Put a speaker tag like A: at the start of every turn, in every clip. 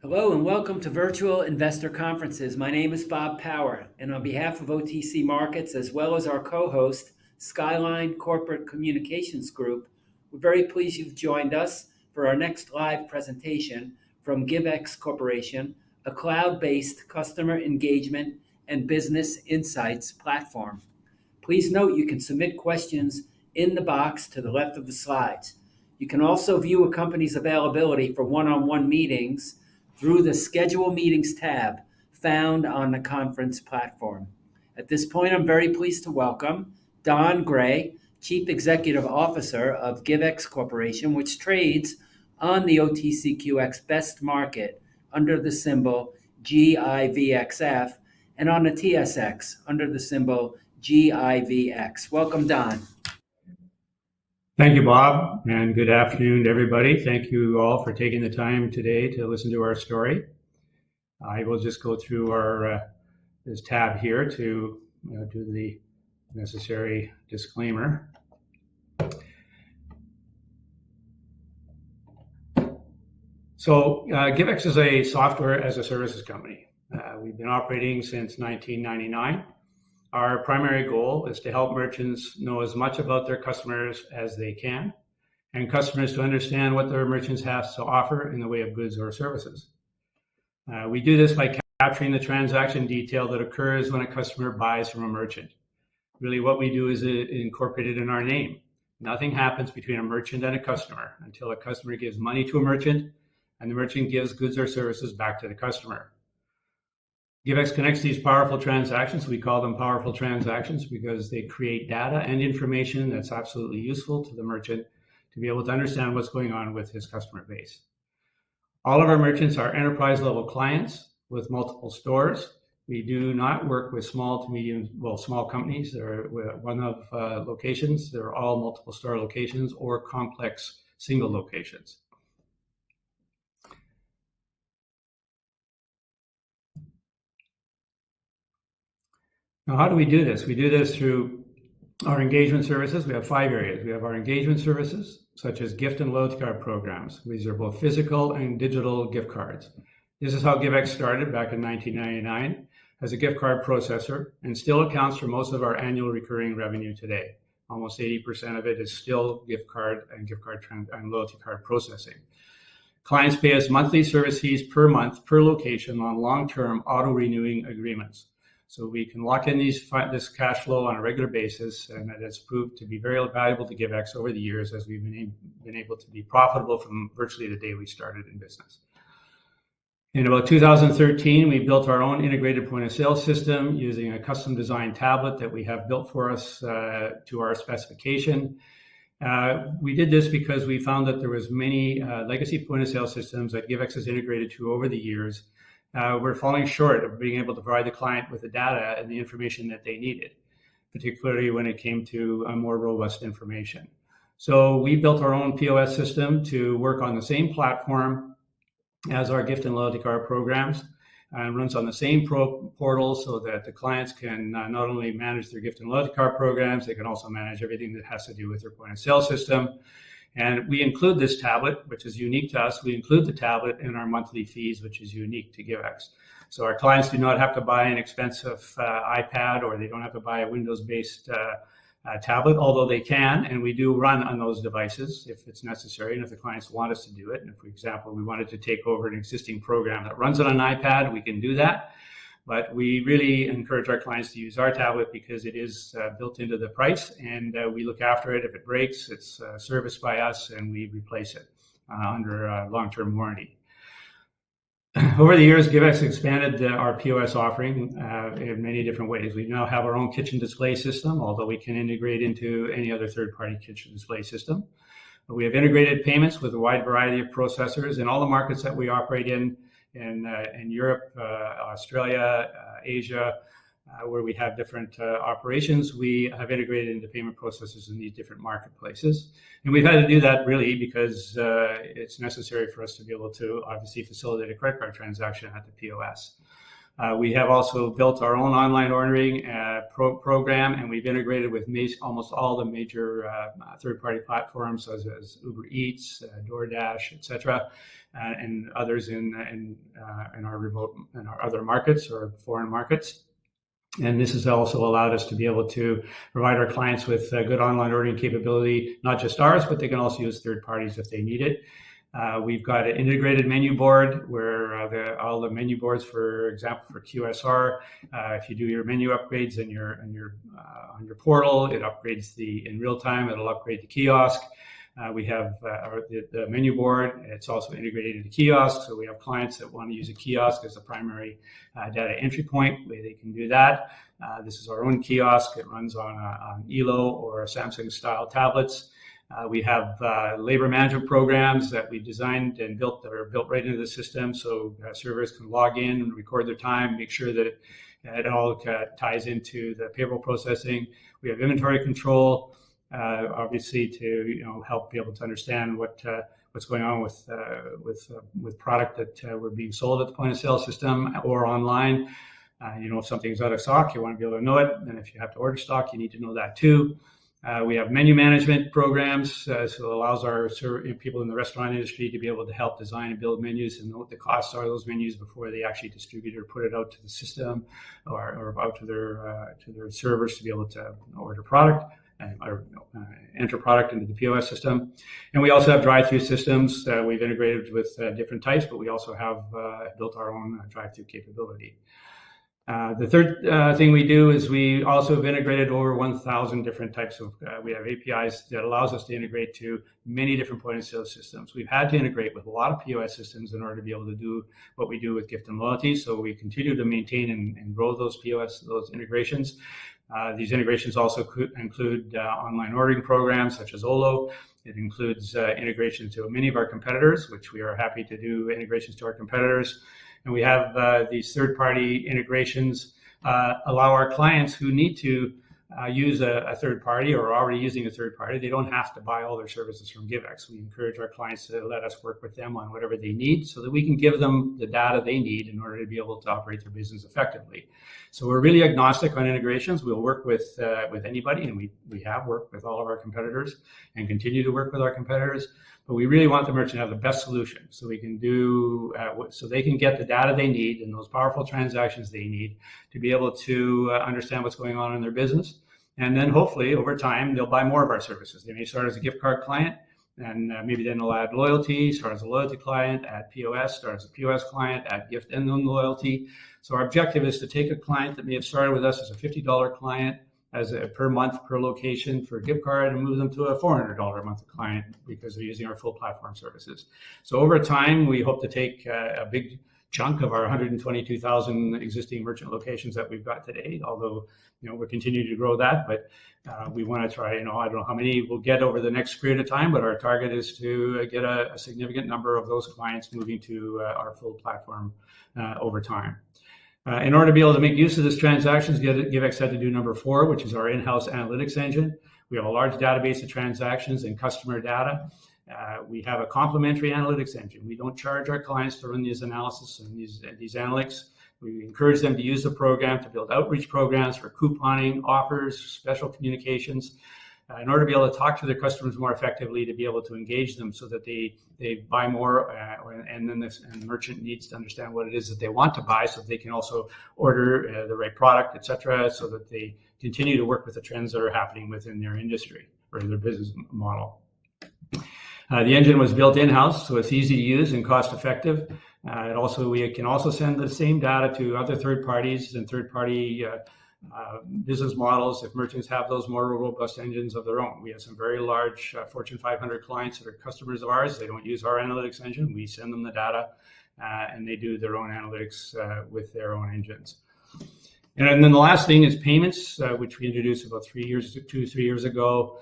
A: Hello and welcome to Virtual Investor Conferences. My name is Bob Power, and on behalf of OTC Markets, as well as our co-host, Skyline Corporate Communications Group, we're very pleased you've joined us for our next live presentation from Givex Corporation, a cloud-based customer engagement and business insights platform. Please note you can submit questions in the box to the left of the slides. You can also view a company's availability for one-on-one meetings through the Schedule Meetings tab found on the conference platform. At this point, I'm very pleased to welcome Don Gray, Chief Executive Officer of Givex Corporation, which trades on the OTCQX Best Market under the symbol GIVXF and on the TSX under the symbol GIVX. Welcome, Don.
B: Thank you, Bob, and good afternoon to everybody. Thank you all for taking the time today to listen to our story. I will just go through this tab here to do the necessary disclaimer. So Givex is a software as a services company. We've been operating since 1999. Our primary goal is to help merchants know as much about their customers as they can, and customers to understand what their merchants have to offer in the way of goods or services. We do this by capturing the transaction detail that occurs when a customer buys from a merchant. Really what we do is incorporate it in our name. Nothing happens between a merchant and a customer until a customer gives money to a merchant and the merchant gives goods or services back to the customer. Givex connects these powerful transactions. We call them powerful transactions because they create data and information that's absolutely useful to the merchant to be able to understand what's going on with his customer base. All of our merchants are enterprise level clients with multiple stores. We do not work with small to medium, small companies. They're one of locations. They're all multiple store locations or complex single locations. Now, how do we do this? We do this through our engagement services. We have 5 areas. We have our engagement services, such as gift and loyalty card programs. These are both physical and digital gift cards. This is how Givex started back in 1999 as a gift card processor and still accounts for most of our annual recurring revenue today. Almost 80% of it is still gift card and loyalty card processing. Clients pay us monthly service fees per month per location on long-term auto-renewing agreements. So we can lock in this cash flow on a regular basis, and that has proved to be very valuable to Givex over the years as we've been able to be profitable from virtually the day we started in business. In about 2013, we built our own integrated point of sale system using a custom designed tablet that we have built for us to our specification. We did this because we found that there was many legacy point of sale systems that Givex has integrated to over the years. We're falling short of being able to provide the client with the data and the information that they needed, particularly when it came to more robust information. So we built our own POS system to work on the same platform as our gift and loyalty card programs, and runs on the same portal so that the clients can not only manage their gift and loyalty card programs, they can also manage everything that has to do with their point of sale system. And we include this tablet, which is unique to us. We include the tablet in our monthly fees, which is unique to Givex. So our clients do not have to buy an expensive iPad, or they don't have to buy a Windows-based tablet, although they can, and we do run on those devices if it's necessary and if the clients want us to do it. And if, for example, we wanted to take over an existing program that runs on an iPad, we can do that. But we really encourage our clients to use our tablet because it is built into the price, and we look after it. If it breaks, it's serviced by us, and we replace it under a long-term warranty. Over the years, Givex expanded our POS offering in many different ways. We now have our own kitchen display system, although we can integrate into any other third-party kitchen display system. We have integrated payments with a wide variety of processors in all the markets that we operate in Europe, Australia, Asia, where we have different operations. We have integrated into payment processors in these different marketplaces. And we've had to do that really because it's necessary for us to be able to obviously facilitate a credit card transaction at the POS. We have also built our own online ordering program, and we've integrated with almost all the major third-party platforms such as Uber Eats, DoorDash, etc., and others in our other markets or foreign markets. And this has also allowed us to be able to provide our clients with good online ordering capability, not just ours, but they can also use third parties if they need it. We've got an integrated menu board where all the menu boards, for example, for QSR, if you do your menu upgrades on your portal, it upgrades in real time. It'll upgrade the kiosk. We have the menu board. It's also integrated into kiosk, so we have clients that want to use a kiosk as a primary data entry point where they can do that. This is our own kiosk. It runs on ELO or Samsung style tablets. We have labor management programs that we designed and built that are built right into the system, so servers can log in and record their time, make sure that it all ties into the payroll processing. We have inventory control, obviously, to help be able to understand what's going on with product that we're being sold at the point of sale system or online. If something's out of stock, you want to be able to know it, and if you have to order stock, you need to know that too. We have menu management programs, so it allows our people in the restaurant industry to be able to help design and build menus and know what the costs are of those menus before they actually distribute or put it out to the system or out to their servers to be able to order product or enter product into the POS system. And we also have drive-through systems that we've integrated with different types, but we also have built our own drive-through capability. The third thing we do is we also have integrated over 1,000 different types of, we have APIs that allows us to integrate to many different point of sale systems. We've had to integrate with a lot of POS systems in order to be able to do what we do with gift and loyalty. So we continue to maintain and grow those integrations. These integrations also include online ordering programs such as Olo. It includes integration to many of our competitors, which we are happy to do integrations to our competitors. And we have these third-party integrations allow our clients who need to use a third party or are already using a third party. They don't have to buy all their services from GIVX. We encourage our clients to let us work with them on whatever they need so that we can give them the data they need in order to be able to operate their business effectively. So we're really agnostic on integrations. We'll work with anybody, and we have worked with all of our competitors and continue to work with our competitors. But we really want the merchant to have the best solution so we can so they can get the data they need and those powerful transactions they need to be able to understand what's going on in their business. And then hopefully over time, they'll buy more of our services. They may start as a gift card client, and maybe then they'll add loyalty, start as a loyalty client, add POS, start as a POS client, add gift and then loyalty. So our objective is to take a client that may have started with us as a $50 client per month per location for a gift card and move them to a $400 a month client because they're using our full platform services. So over time, we hope to take a big chunk of our 122,000 existing merchant locations that we've got today, although we're continuing to grow that, but we want to try, I don't know how many we'll get over the next period of time, but our target is to get a significant number of those clients moving to our full platform over time. In order to be able to make use of this transactions, GIVX had to do number 4, which is our in-house analytics engine. We have a large database of transactions and customer data. We have a complementary analytics engine. We don't charge our clients to run these analysis and these analytics. We encourage them to use the program to build outreach programs for couponing, offers, special communications, in order to be able to talk to their customers more effectively, to be able to engage them so that they buy more, and then the merchant needs to understand what it is that they want to buy so that they can also order the right product, etc., so that they continue to work with the trends that are happening within their industry or their business model. The engine was built in-house, so it's easy to use and cost-effective. We can also send the same data to other third parties and third-party business models if merchants have those more robust engines of their own. We have some very large Fortune 500 clients that are customers of ours. They don't use our analytics engine. We send them the data, and they do their own analytics with their own engines. And then the last thing is payments, which we introduced about 3 years ago.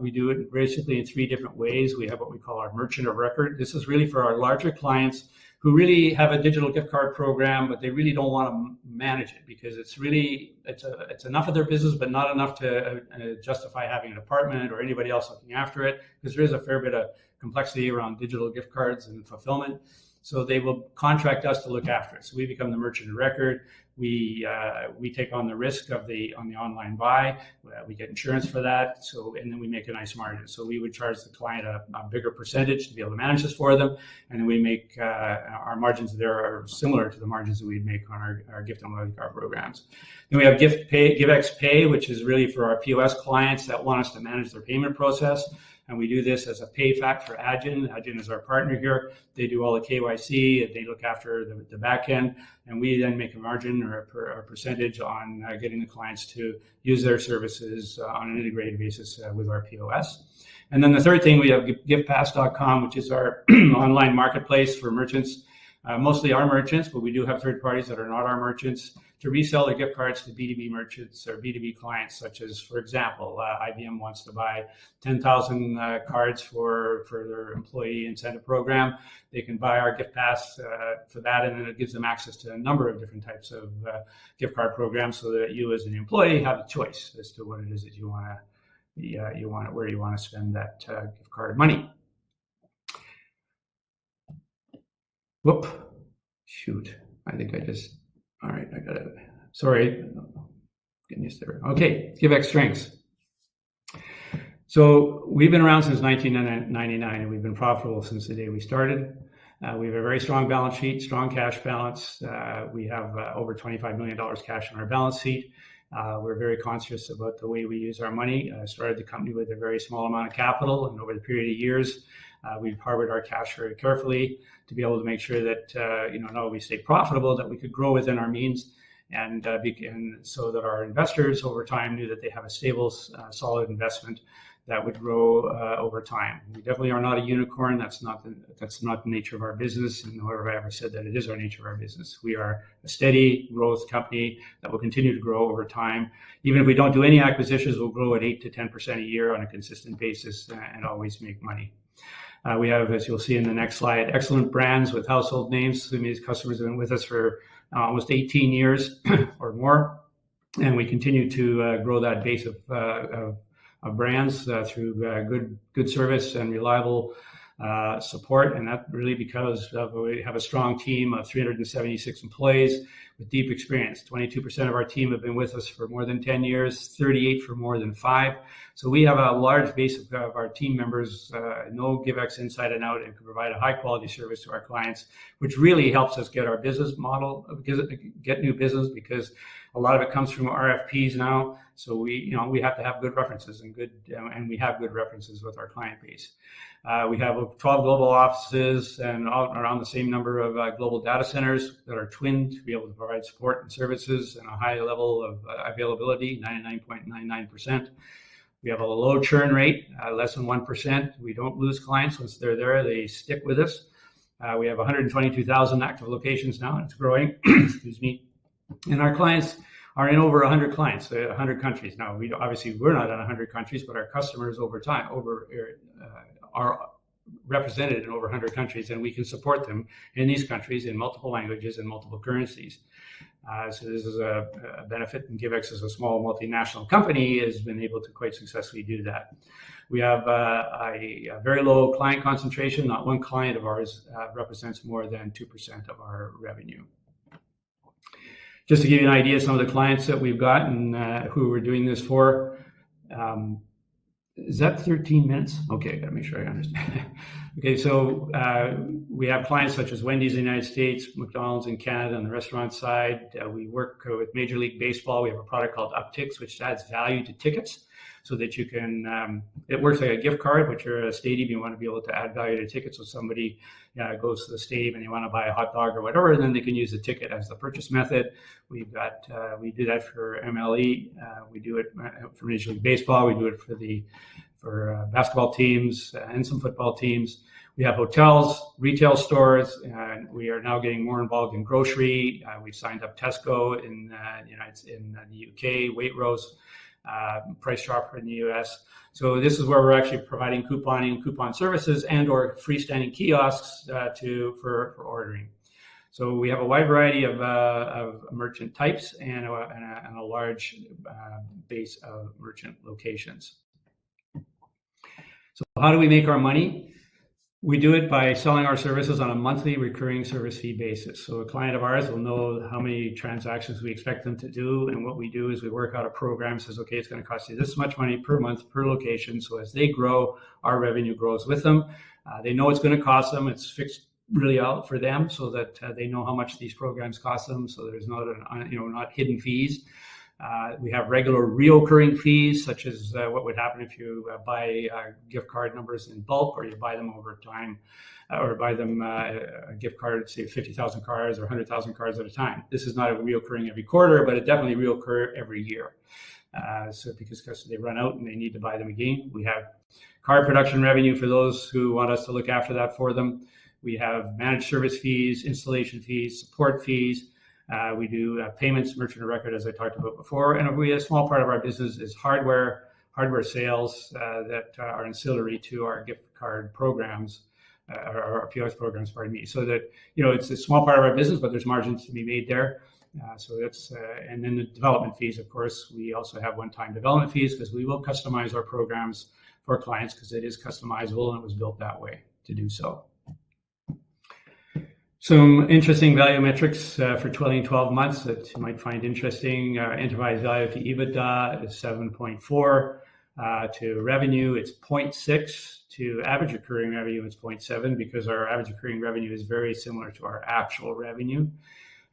B: We do it basically in 3 different ways. We have what we call our merchant of record. This is really for our larger clients who really have a digital gift card program, but they really don't want to manage it because it's enough of their business, but not enough to justify having a department or anybody else looking after it, because there is a fair bit of complexity around digital gift cards and fulfillment. So they will contract us to look after it. So we become the merchant of record. We take on the risk on the online buy. We get insurance for that. So, and then we make a nice margin. So we would charge the client a bigger percentage to be able to manage this for them. And then we make our margins there are similar to the margins that we'd make on our gift and loyalty card programs. Then we have Givex Pay, which is really for our POS clients that want us to manage their payment process. And we do this as a pay fac for Adyen. Adyen is our partner here. They do all the KYC, they look after the back end, and we then make a margin or a percentage on getting the clients to use their services on an integrated basis with our POS. And then the third thing, we have giftpass.com, which is our online marketplace for merchants, mostly our merchants, but we do have third parties that are not our merchants, to resell their gift cards to B2B merchants or B2B clients, such as, for example, IBM wants to buy 10,000 cards for their employee incentive program. They can buy our gift pass for that, and then it gives them access to a number of different types of gift card programs, so that you as an employee have a choice as to what it is that you want to, where you want to spend that gift card money. Whoop, shoot, I think I just, all right, I got it. Sorry, getting used to it. Okay, GIVX strengths. So we've been around since 1999, and we've been profitable since the day we started. We have a very strong balance sheet, strong cash balance. We have over $25 million cash on our balance sheet. We're very conscious about the way we use our money. Started the company with a very small amount of capital, and over the period of years, we've harbored our cash very carefully to be able to make sure that not only we stay profitable, that we could grow within our means, and so that our investors over time knew that they have a stable, solid investment that would grow over time. We definitely are not a unicorn. That's not the nature of our business, and nor have I ever said that it is our nature of our business. We are a steady growth company that will continue to grow over time. Even if we don't do any acquisitions, we'll grow at 8 to 10% a year on a consistent basis and always make money. We have, as you'll see in the next slide, excellent brands with household names. These customers have been with us for almost 18 years or more, and we continue to grow that base of brands through good service and reliable support, and that really because we have a strong team of 376 employees with deep experience. 22% of our team have been with us for more than 10 years, 38 for more than 5. So we have a large base of our team members, know GIVX inside and out, and can provide a high quality service to our clients, which really helps us get our business model, get new business, because a lot of it comes from RFPs now. So we have to have good references and we have good references with our client base. We have 12 global offices and around the same number of global data centers that are twinned to be able to provide support and services and a high level of availability, 99.99%. We have a low churn rate, less than 1%. We don't lose clients. Once they're there, they stick with us. We have 122,000 active locations now, and it's growing. Excuse me. And our clients are in over 100 clients, 100 countries. Now, we're not in 100 countries, but our customers over time are represented in over 100 countries, and we can support them in these countries in multiple languages and multiple currencies. So this is a benefit, and GIVX, as a small multinational company, has been able to quite successfully do that. We have a very low client concentration. Not one client of ours represents more than 2% of our revenue. Just to give you an idea of some of the clients that we've got and who we're doing this for. Is that 13 minutes? Okay, I gotta make sure I understand. Okay, so we have clients such as Wendy's in the United States, McDonald's in Canada on the restaurant side. We work with Major League Baseball. We have a product called Upticks, which adds value to tickets so that you can, it works like a gift card, but you're at a stadium, you want to be able to add value to tickets. So somebody goes to the stadium and you want to buy a hot dog or whatever, and then they can use the ticket as the purchase method. We do that for MLE. We do it for Major League Baseball. We do it for basketball teams and some football teams. We have hotels, retail stores, and we are now getting more involved in grocery. We've signed up Tesco in the UK, Waitrose, Price Chopper in the US. So this is where we're actually providing couponing, coupon services, and or freestanding kiosks for ordering. So we have a wide variety of merchant types and a large base of merchant locations. So how do we make our money? We do it by selling our services on a monthly recurring service fee basis. So a client of ours will know how many transactions we expect them to do. And what we do is we work out a program, says, okay, it's going to cost you this much money per month per location. So as they grow, our revenue grows with them. They know it's going to cost them. It's fixed really out for them so that they know how much these programs cost them. So there's not hidden fees. We have regular reoccurring fees, such as what would happen if you buy gift card numbers in bulk, or you buy them over time, or buy them a gift card, say 50,000 cards or 100,000 cards at a time. This is not a reoccurring every quarter, but it definitely reoccur every year. So because they run out and they need to buy them again. We have card production revenue for those who want us to look after that for them. We have managed service fees, installation fees, support fees. We do payments, merchant of record, as I talked about before. And a small part of our business is hardware sales that are ancillary to our gift card programs, or our POS programs, pardon me. So that, it's a small part of our business, but there's margins to be made there. So that's, and then the development fees, of course, we also have one-time development fees because we will customize our programs for clients because it is customizable and it was built that way to do so. Some interesting value metrics for 12 months that you might find interesting. Enterprise value to EBITDA is 7.4. To revenue, it's 0.6. To average recurring revenue, it's 0.7 because our average recurring revenue is very similar to our actual revenue.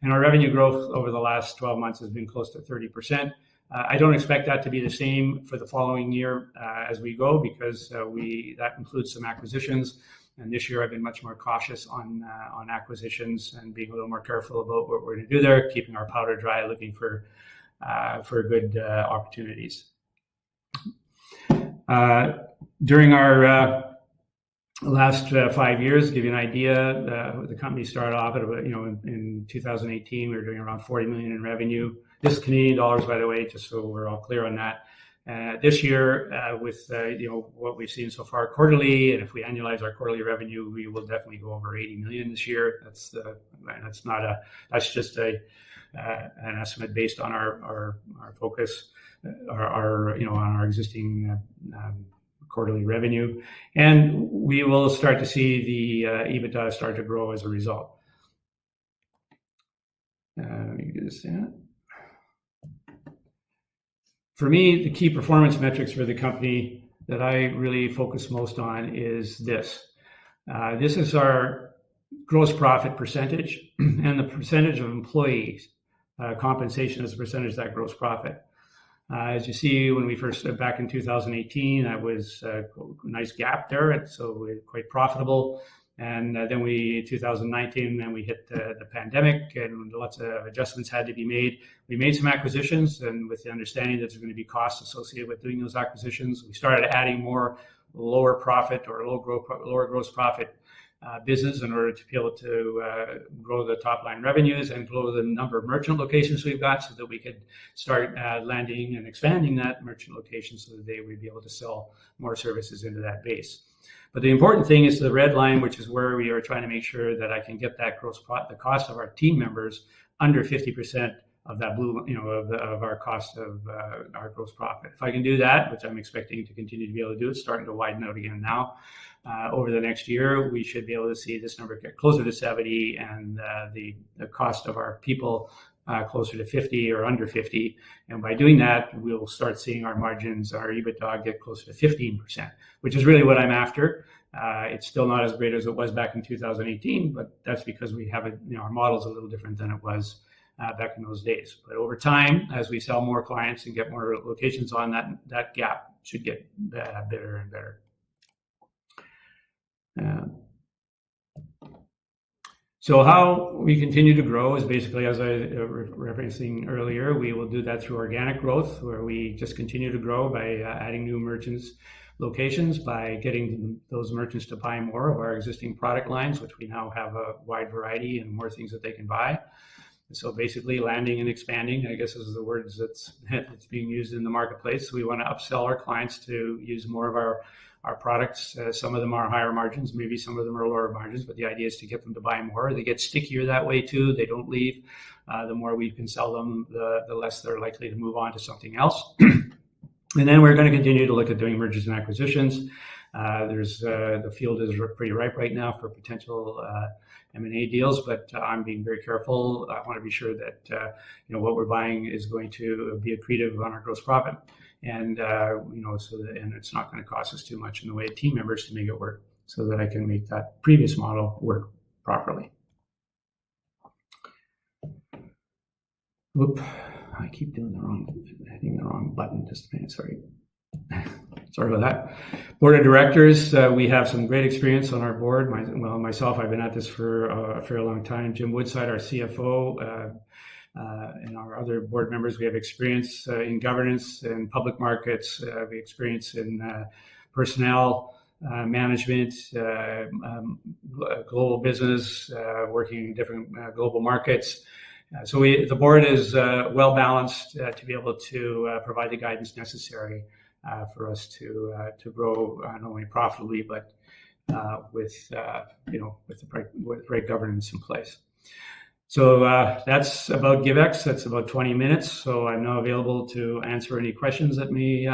B: And our revenue growth over the last 12 months has been close to 30%. I don't expect that to be the same for the following year as we go because that includes some acquisitions. And this year, I've been much more cautious on acquisitions and being a little more careful about what we're going to do there, keeping our powder dry, looking for good opportunities. During our last 5 years, to give you an idea, the company started off at about, in 2018, we were doing around 40 million in revenue. This is Canadian dollars, by the way, just so we're all clear on that. This year, with what we've seen so far quarterly, and if we annualize our quarterly revenue, we will definitely go over 80 million this year. That's just an estimate based on our focus, on our existing quarterly revenue, and we will start to see the EBITDA start to grow as a result. Let me do this. For me, the key performance metrics for the company that I really focus most on is this. This is our gross profit percentage and the percentage of employees compensation as a percentage of that gross profit. As you see, when we first back in 2018, that was a nice gap there, and so we're quite profitable. And then 2019, then we hit the pandemic, and lots of adjustments had to be made. We made some acquisitions, and with the understanding that there's going to be costs associated with doing those acquisitions, we started adding more lower profit or lower gross profit business in order to be able to grow the top line revenues and grow the number of merchant locations we've got so that we could start landing and expanding that merchant location so that they would be able to sell more services into that base. But the important thing is the red line, which is where we are trying to make sure that I can get that the cost of our team members under 50% of that of our cost of our gross profit. If I can do that, which I'm expecting to continue to be able to do, it's starting to widen out again now. Over the next year, we should be able to see this number get closer to 70 and the cost of our people closer to 50 or under 50. And by doing that, we'll start seeing our margins, our EBITDA get closer to 15%, which is really what I'm after. It's still not as great as it was back in 2018, but that's because we have our model's a little different than it was back in those days. But over time, as we sell more clients and get more locations on, that gap should get better and better. So how we continue to grow is basically, as I referencing earlier, we will do that through organic growth, where we just continue to grow by adding new merchants locations, by getting those merchants to buy more of our existing product lines, which we now have a wide variety and more things that they can buy. So basically landing and expanding, I guess, is the words that's being used in the marketplace. We want to upsell our clients to use more of our products. Some of them are higher margins, maybe some of them are lower margins, but the idea is to get them to buy more. They get stickier that way too. They don't leave. The more we can sell them, the less they're likely to move on to something else. And then we're going to continue to look at doing mergers and acquisitions. The field is pretty ripe right now for potential M&A deals, but I'm being very careful. I want to be sure that what we're buying is going to be accretive on our gross profit, and and it's not going to cost us too much in the way of team members to make it work, so that I can make that previous model work properly. Whoop! I keep hitting the wrong button. Just a minute, sorry. Sorry about that. Board of directors, we have some great experience on our board. Myself, I've been at this for a fairly long time. Jim Woodside, our CFO, and our other board members, we have experience in governance and public markets. We have experience in personnel management, global business, working in different global markets. So the board is well balanced to be able to provide the guidance necessary for us to grow not only profitably but with the right governance in place. So that's about GIVX. That's about 20 minutes. So I'm now available to answer any questions that may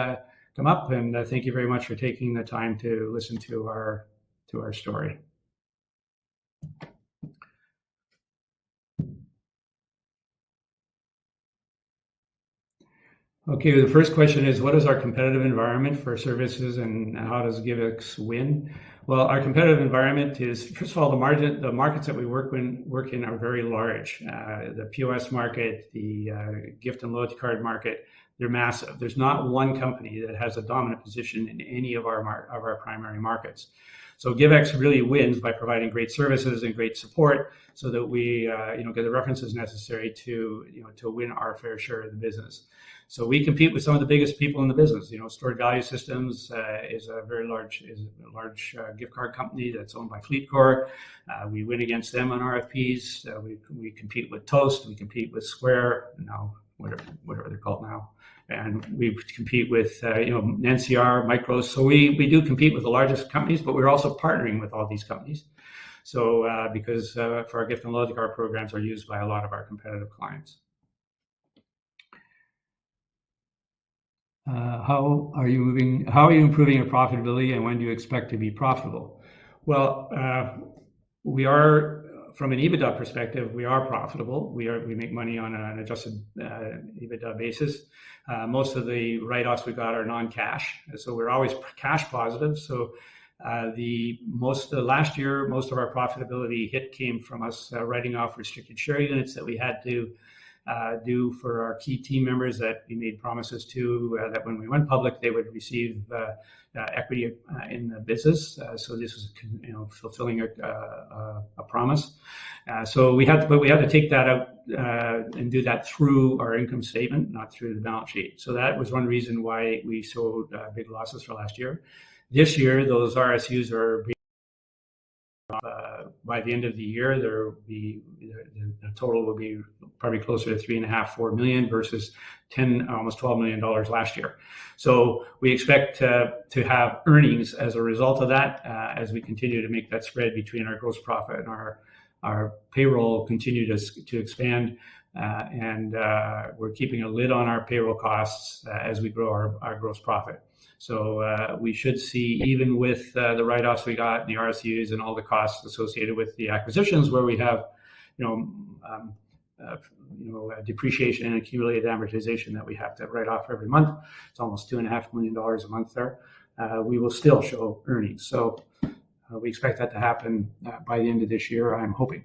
B: come up. And thank you very much for taking the time to listen to our story. Okay, the first question is, what is our competitive environment for services and how does GIVX win? Well, our competitive environment is, first of all, the markets that we work in are very large. The POS market, the gift and loyalty card market, they're massive. There's not one company that has a dominant position in any of our primary markets. So GIVX really wins by providing great services and great support so that we get the references necessary to win our fair share of the business. So we compete with some of the biggest people in the business. Stored Value Systems is a large gift card company that's owned by FleetCor. We win against them on RFPs. We compete with Toast. We compete with Square, now whatever they're called now, and we compete with NCR, Micros. So we do compete with the largest companies, but we're also partnering with all these companies. So because for our gift and loyalty card programs are used by a lot of our competitive clients. How are you improving your profitability, and when do you expect to be profitable? Well, we are, from an EBITDA perspective, we are profitable. We make money on an adjusted EBITDA basis. Most of the write-offs we got are non-cash, so we're always cash positive. So last year, most of our profitability hit came from us writing off restricted share units that we had to do for our key team members that we made promises to, that when we went public, they would receive equity in the business. So this was, fulfilling a promise. So we had to take that out and do that through our income statement, not through the balance sheet. So that was one reason why we showed big losses for last year. This year, those RSUs are by the end of the year, the total will be probably closer to $3.5-4 million versus almost $12 million last year. So we expect to have earnings as a result of that as we continue to make that spread between our gross profit and our payroll continue to expand, and we're keeping a lid on our payroll costs as we grow our gross profit. So we should see, even with the write-offs we got, the RSUs, and all the costs associated with the acquisitions, where we have, depreciation and accumulated amortization that we have to write off every month. It's almost $2.5 million a month there. We will still show earnings. So we expect that to happen by the end of this year, I'm hoping.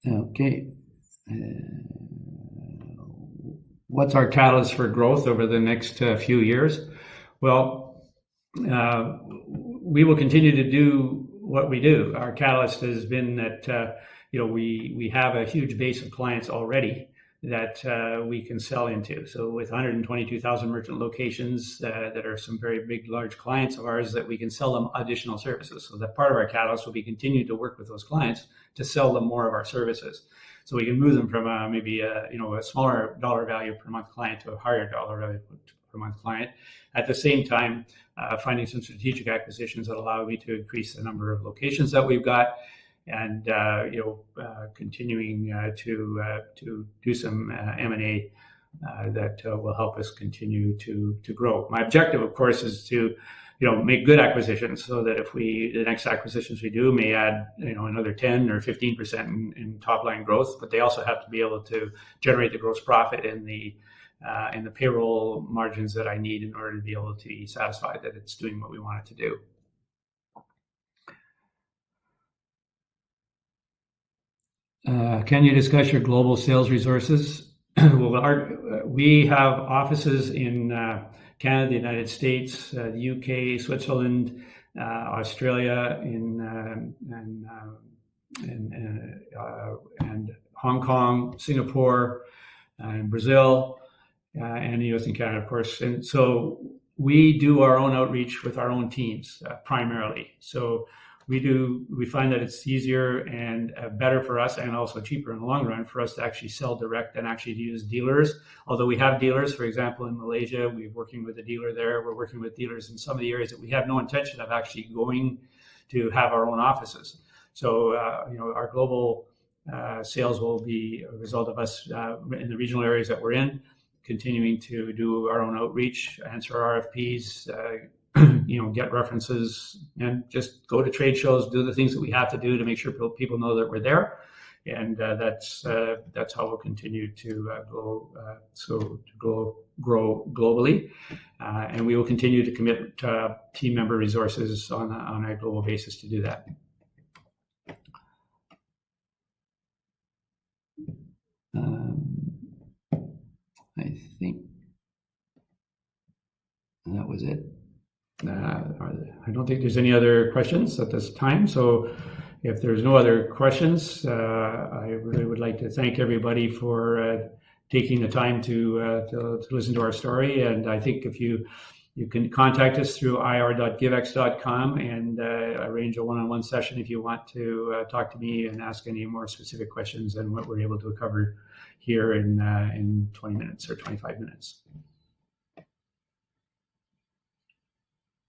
B: Okay. What's our catalyst for growth over the next few years? Well, we will continue to do what we do. Our catalyst has been that we have a huge base of clients already that we can sell into. So with 122,000 merchant locations that are some very big, large clients of ours, that we can sell them additional services. So that part of our catalyst will be continue to work with those clients to sell them more of our services. So we can move them from maybe a smaller dollar value per month client to a higher dollar value per month client. At the same time, finding some strategic acquisitions that allow me to increase the number of locations that we've got, and continuing to do some M&A that will help us continue to grow. My objective, of course, is to make good acquisitions, so that if the next acquisitions we do may add another 10 or 15% in top line growth, but they also have to be able to generate the gross profit and the payroll margins that I need in order to be able to be satisfied that it's doing what we want it to do. Can you discuss your global sales resources? Well, we have offices in Canada, the United States, the UK, Switzerland, Australia, and Hong Kong, Singapore, and Brazil, and the US and Canada, of course. And so we do our own outreach with our own teams primarily. So we find that it's easier and better for us, and also cheaper in the long run, for us to actually sell direct than actually to use dealers. Although we have dealers, for example, in Malaysia, we're working with a dealer there. We're working with dealers in some of the areas that we have no intention of actually going to have our own offices. So, our global sales will be a result of us in the regional areas that we're in, continuing to do our own outreach, answer RFPs, get references, and just go to trade shows, do the things that we have to do to make sure people know that we're there. And that's how we'll continue to grow globally. And we will continue to commit team member resources on a global basis to do that. I think that was it. I don't think there's any other questions at this time. So if there's no other questions, I really would like to thank everybody for taking the time to listen to our story. And I think if you can contact us through ir.givex.com and arrange a one-on-one session if you want to talk to me and ask any more specific questions than what we're able to cover here in 20 minutes or 25 minutes.